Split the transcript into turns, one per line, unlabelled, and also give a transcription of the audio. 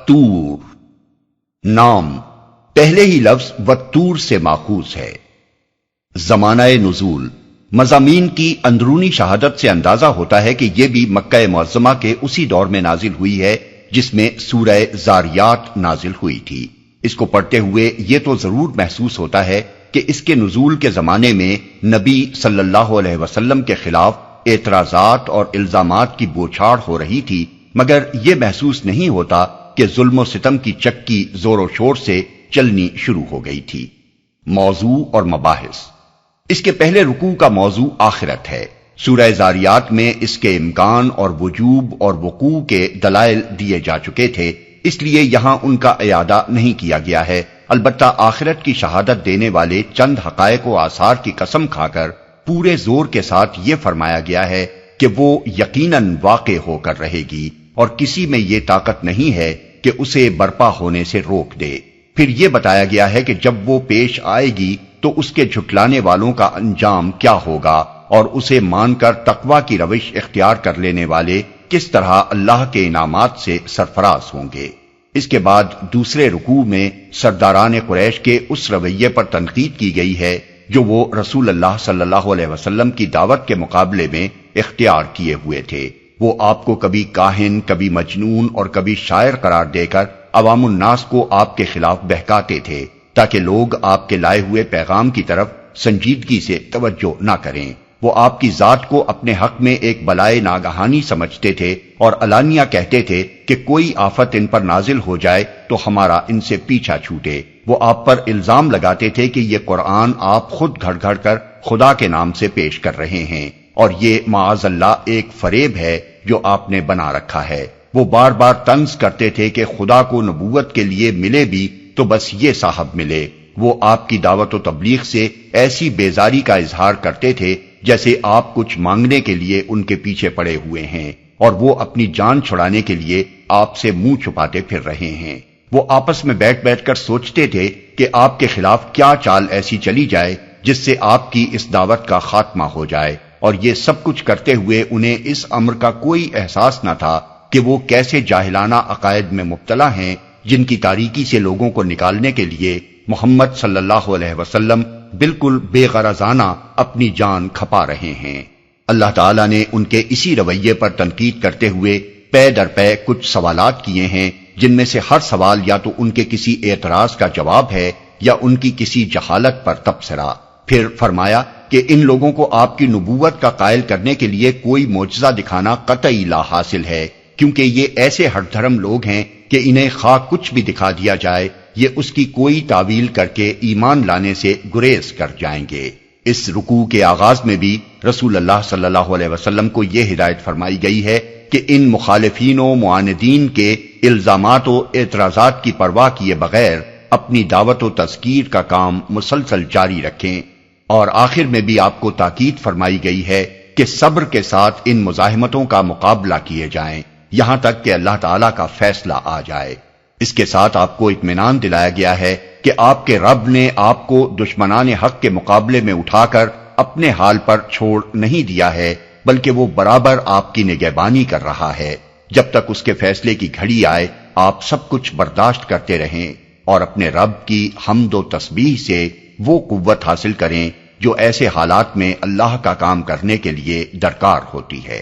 الطور نام پہلے ہی لفظ والطور سے ماخوذ ہے۔ زمانہ نزول مضامین کی اندرونی شہادت سے اندازہ ہوتا ہے کہ یہ بھی مکہ معظمہ کے اسی دور میں نازل ہوئی ہے جس میں سورہ زاریات نازل ہوئی تھی۔ اس کو پڑھتے ہوئے یہ تو ضرور محسوس ہوتا ہے کہ اس کے نزول کے زمانے میں نبی صلی اللہ علیہ وسلم کے خلاف اعتراضات اور الزامات کی بوچھاڑ ہو رہی تھی، مگر یہ محسوس نہیں ہوتا کہ ظلم و ستم کی چکی زور و شور سے چلنی شروع ہو گئی تھی۔ موضوع اور مباحث اس کے پہلے رکوع کا موضوع آخرت ہے۔ سورہ زاریات میں اس کے امکان اور وجوب اور وقوع کے دلائل دیے جا چکے تھے، اس لیے یہاں ان کا اعادہ نہیں کیا گیا ہے۔ البتہ آخرت کی شہادت دینے والے چند حقائق و آثار کی قسم کھا کر پورے زور کے ساتھ یہ فرمایا گیا ہے کہ وہ یقیناً واقع ہو کر رہے گی اور کسی میں یہ طاقت نہیں ہے کہ اسے برپا ہونے سے روک دے۔ پھر یہ بتایا گیا ہے کہ جب وہ پیش آئے گی تو اس کے جھٹلانے والوں کا انجام کیا ہوگا اور اسے مان کر تقوی کی روش اختیار کر لینے والے کس طرح اللہ کے انعامات سے سرفراز ہوں گے۔ اس کے بعد دوسرے رکوع میں سرداران قریش کے اس رویے پر تنقید کی گئی ہے جو وہ رسول اللہ صلی اللہ علیہ وسلم کی دعوت کے مقابلے میں اختیار کیے ہوئے تھے۔ وہ آپ کو کبھی کاہن، کبھی مجنون اور کبھی شاعر قرار دے کر عوام الناس کو آپ کے خلاف بہکاتے تھے تاکہ لوگ آپ کے لائے ہوئے پیغام کی طرف سنجیدگی سے توجہ نہ کریں۔ وہ آپ کی ذات کو اپنے حق میں ایک بلائے ناگہانی سمجھتے تھے اور علانیہ کہتے تھے کہ کوئی آفت ان پر نازل ہو جائے تو ہمارا ان سے پیچھا چھوٹے۔ وہ آپ پر الزام لگاتے تھے کہ یہ قرآن آپ خود گھڑ گھڑ کر خدا کے نام سے پیش کر رہے ہیں اور یہ معاذ اللہ ایک فریب ہے جو آپ نے بنا رکھا ہے۔ وہ بار بار طنز کرتے تھے کہ خدا کو نبوت کے لیے ملے بھی تو بس یہ صاحب ملے۔ وہ آپ کی دعوت و تبلیغ سے ایسی بیزاری کا اظہار کرتے تھے جیسے آپ کچھ مانگنے کے لیے ان کے پیچھے پڑے ہوئے ہیں اور وہ اپنی جان چھڑانے کے لیے آپ سے منہ چھپاتے پھر رہے ہیں۔ وہ آپس میں بیٹھ بیٹھ کر سوچتے تھے کہ آپ کے خلاف کیا چال ایسی چلی جائے جس سے آپ کی اس دعوت کا خاتمہ ہو جائے، اور یہ سب کچھ کرتے ہوئے انہیں اس امر کا کوئی احساس نہ تھا کہ وہ کیسے جاہلانہ عقائد میں مبتلا ہیں جن کی تاریکی سے لوگوں کو نکالنے کے لیے محمد صلی اللہ علیہ وسلم بالکل بے غرضانہ اپنی جان کھپا رہے ہیں۔ اللہ تعالیٰ نے ان کے اسی رویے پر تنقید کرتے ہوئے پے در پے کچھ سوالات کیے ہیں جن میں سے ہر سوال یا تو ان کے کسی اعتراض کا جواب ہے یا ان کی کسی جہالت پر تبصرہ۔ پھر فرمایا کہ ان لوگوں کو آپ کی نبوت کا قائل کرنے کے لیے کوئی معجزہ دکھانا قطعی لا حاصل ہے، کیونکہ یہ ایسے ہٹ دھرم لوگ ہیں کہ انہیں خواہ کچھ بھی دکھا دیا جائے یہ اس کی کوئی تعویل کر کے ایمان لانے سے گریز کر جائیں گے۔ اس رکوع کے آغاز میں بھی رسول اللہ صلی اللہ علیہ وسلم کو یہ ہدایت فرمائی گئی ہے کہ ان مخالفین و معاندین کے الزامات و اعتراضات کی پرواہ کیے بغیر اپنی دعوت و تذکیر کا کام مسلسل جاری رکھیں، اور آخر میں بھی آپ کو تاکید فرمائی گئی ہے کہ صبر کے ساتھ ان مزاحمتوں کا مقابلہ کیے جائیں یہاں تک کہ اللہ تعالیٰ کا فیصلہ آ جائے۔ اس کے ساتھ آپ کو اطمینان دلایا گیا ہے کہ آپ کے رب نے آپ کو دشمنان حق کے مقابلے میں اٹھا کر اپنے حال پر چھوڑ نہیں دیا ہے، بلکہ وہ برابر آپ کی نگہبانی کر رہا ہے۔ جب تک اس کے فیصلے کی گھڑی آئے آپ سب کچھ برداشت کرتے رہیں اور اپنے رب کی حمد و تسبیح سے وہ قوت حاصل کریں جو ایسے حالات میں اللہ کا کام کرنے کے لیے درکار ہوتی ہے۔